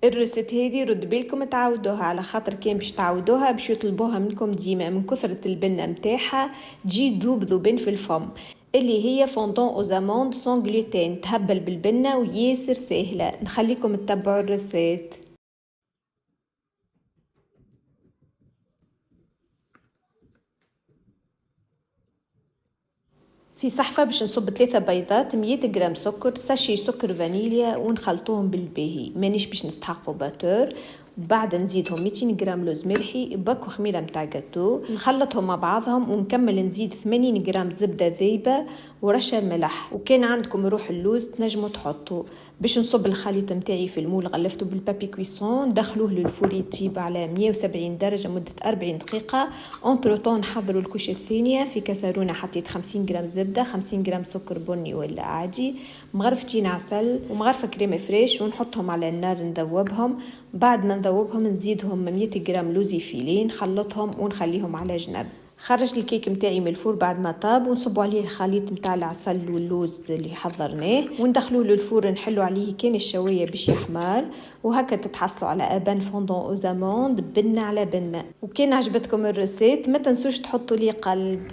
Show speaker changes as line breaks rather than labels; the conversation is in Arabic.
الروسيت هذه رد بالكم تعودوها، على خاطر كان باش تعودوها باش يطلبوها منكم ديما من كثرة البنة متاعها تجي ذوب ذوبين في الفم، اللي هي فوندون او زاموند سون غلوتين، تهبل بالبنة وياسر سهلة. نخليكم تتبعوا الروسيت. في صحفة باش نصب 3 بيضات، 100 جرام سكر، ساشي سكر فانيليا، ونخلطوهم بالباهي. مانيش باش نستحقوا باتور. بعد نزيدهم 200 جرام لوز مرحي، باكو خميره متاع جاتو، نخلطهم مع بعضهم، ونكمل نزيد 80 جرام زبده ذايبه ورشه ملح، وكان عندكم روح اللوز تنجموا تحطوا. باش نصب الخليط متاعي في المول، غلفته بالبابي كويسون، دخلوه للفور يطيب على 170 درجه مده 40 دقيقه. اونترو طون نحضروا الكوشه الثانيه. في كاسرونه حطيت 50 جرام زبده، 50 جرام سكر بني ولا عادي، مغرفتين عسل ومغرفه كريمه فريش، ونحطهم على النار نذوبهم. بعد ما نذوبهم نزيدهم 100 جرام لوزي فيلين، نخلطهم ونخليهم على جنب. خرج الكيك متاعي من الفور بعد ما طاب، ونصبوا عليه الخليط متاع العسل واللوز اللي حضرناه، وندخلوه للفور نحلوا عليه كان الشوايه باش يحمر. وهكا تتحصلوا على ابان فوندون او زاموند بنه على بنه. وكان عجبتكم الروسيت ما تنسوش تحطوا لي قلب.